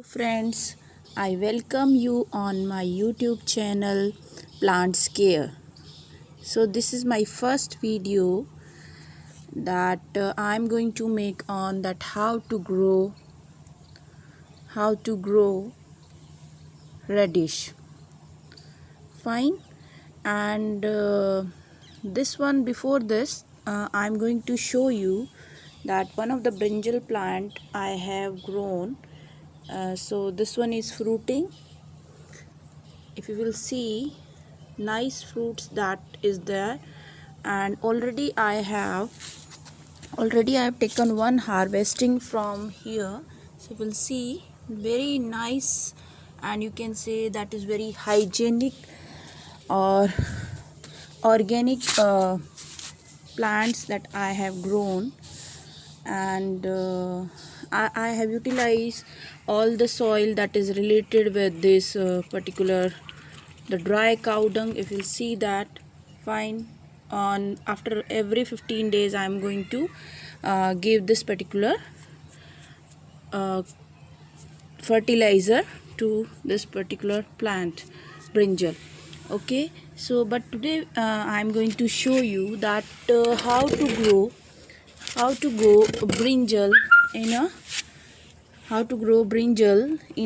friends, I welcome you on my YouTube channel Plants Care. So this is my first video that I'm going to make on that how to grow radish. Fine. And this one before this I'm going to show you that one of the brinjal plant I have grown. So this one is fruiting. If you will see, nice fruits that is there, and already I have taken one harvesting from here. So you will see very nice, and you can say that is very hygienic or organic plants that I have grown. And I have utilized all the soil that is related with this particular the dry cow dung. If you see that, fine, on after every 15 days I am going to give this particular fertilizer to this particular plant brinjal. Okay, so but today I am going to show you that how to grow brinjal in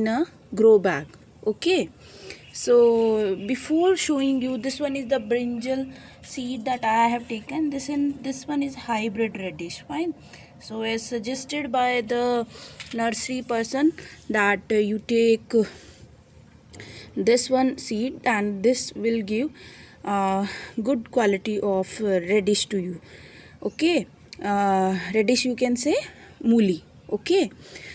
a grow bag. Okay, so before showing you, this one is the brinjal seed that I have taken. This one is hybrid radish. Fine. So as suggested by the nursery person that you take this one seed, and this will give good quality of radish to you. Okay, radish, you can say mooli. Okay,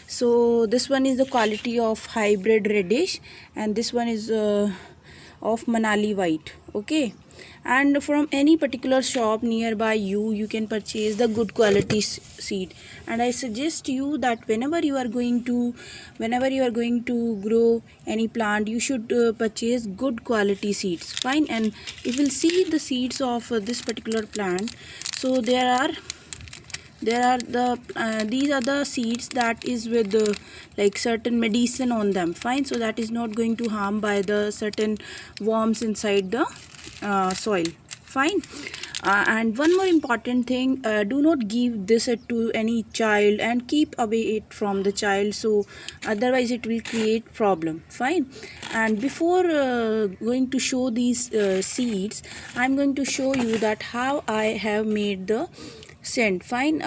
so this one is the quality of hybrid radish, and this one is of Manali white. Okay, and from any particular shop nearby you can purchase the good quality seed. And I suggest you that whenever you are going to grow any plant, you should purchase good quality seeds. Fine. And if you will see the seeds of this particular plant, so there are these are the seeds that is with like certain medicine on them. Fine. So that is not going to harm by the certain worms inside the soil. Fine. And one more important thing, do not give this to any child, and keep away it from the child, so otherwise it will create problem. Fine. And before going to show these seeds, I'm going to show you that how I have made the scent. Fine.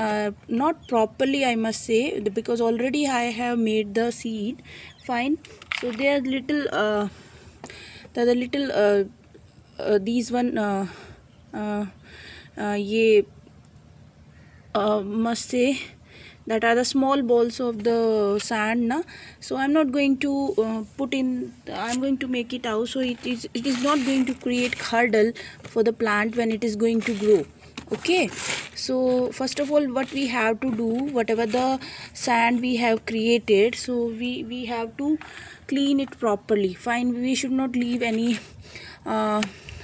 Not properly, I must say, because already I have made the seed. Fine. So there are little these one must say that are the small balls of the sand na. So I'm not going to I'm going to make it out, so it is not going to create hurdle for the plant when it is going to grow. Okay, so first of all, what we have to do, whatever the sand we have created, so we have to clean it properly. Fine. We should not leave any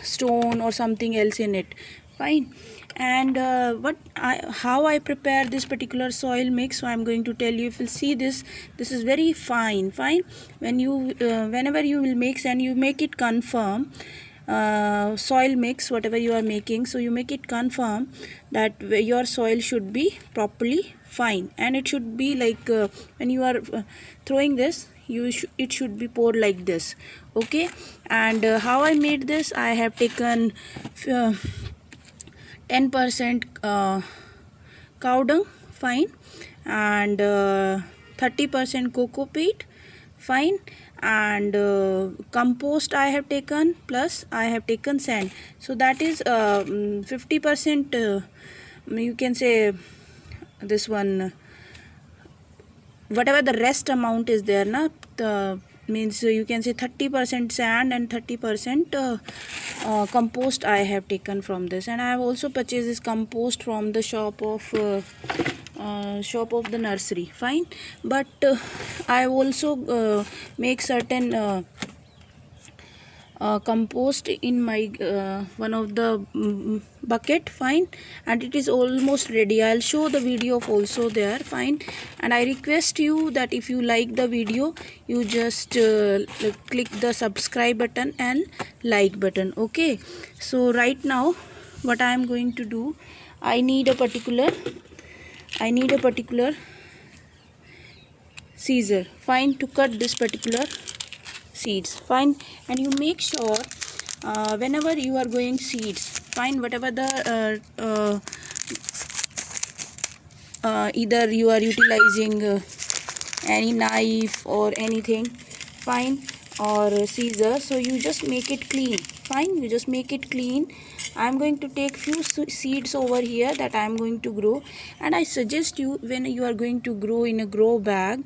stone or something else in it. Fine. And how I prepare this particular soil mix, so I'm going to tell you. If you see this is very fine. When you whenever you will mix, and you make it confirm soil mix, whatever you are making, so you make it confirm that your soil should be properly fine, and it should be like when you are throwing this, it should be poured like this. Okay. And how I made this, I have taken 10% cow dung. Fine. And 30% coco peat. Fine. And compost I have taken, plus I have taken sand, so that is 50%, you can say this one, whatever the rest amount is there na, means you can say 30% sand and 30% compost I have taken from this. And I have also purchased this compost from the shop of the nursery. Fine. But I also make certain compost in my one of the bucket. Fine, and it is almost ready. I'll show the video of also there. Fine, and I request you that if you like the video, you just click the subscribe button and like button. Okay, so right now what I am going to do, I need a particular scissor, fine, to cut this particular seeds. Fine, and you make sure whenever you are going seeds, fine, whatever the either you are utilizing any knife or anything, fine, or scissor, so you just make it clean. Fine, you just make it clean. I'm going to take few seeds over here that I'm going to grow, and I suggest you, when you are going to grow in a grow bag,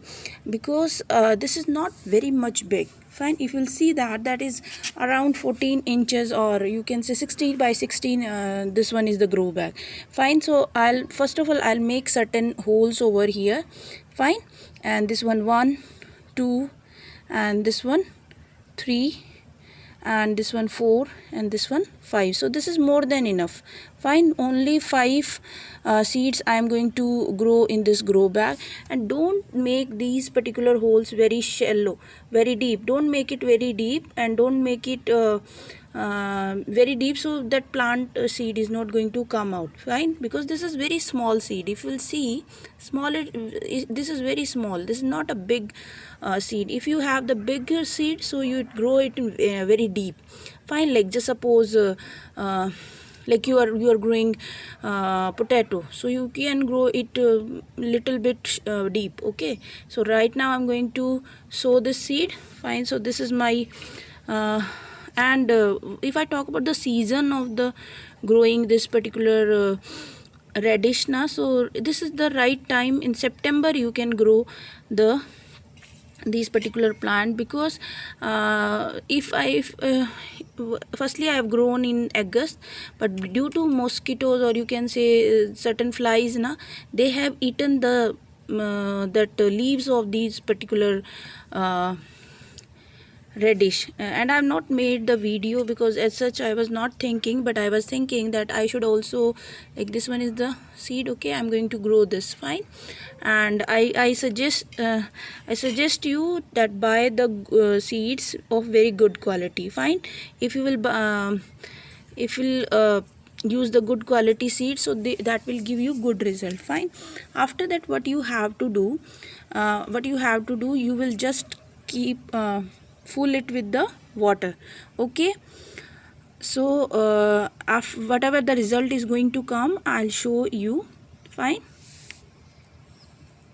because this is not very much big. Fine, if you'll see that is around 14 inches, or you can say 16 by 16. This one is the grow bag. Fine, so I'll first of all I'll make certain holes over here. Fine, and this one 1 2, and this one 3, and this one 4, and this one 5. So this is more than enough. Fine, only 5 seeds I am going to grow in this grow bag. And don't make these particular holes very shallow, very deep. Don't make it very deep, and don't make it very deep, so that plant seed is not going to come out. Fine, because this is very small seed. If you will see, this is very small. This is not a big seed. If you have the bigger seed, so you grow it very deep. Fine, like just suppose like you are growing potato, so you can grow it little bit deep. Okay, so right now I'm going to sow the seed. Fine, so this is my and if I talk about the season of the growing this particular radish na, so this is the right time. In September you can grow these particular plant, because firstly I have grown in August, but due to mosquitoes, or you can say certain flies na, they have eaten the leaves of these particular radish, and I have not made the video, because as such I was not thinking, but I was thinking that I should also, like this one is the seed. Okay, I'm going to grow this. Fine, and I suggest you that buy the seeds of very good quality. Fine, if you will use the good quality seeds, so that will give you good result. Fine, after that what you have to do, you will just keep full it with the water. Okay, so whatever the result is going to come, I'll show you. Fine.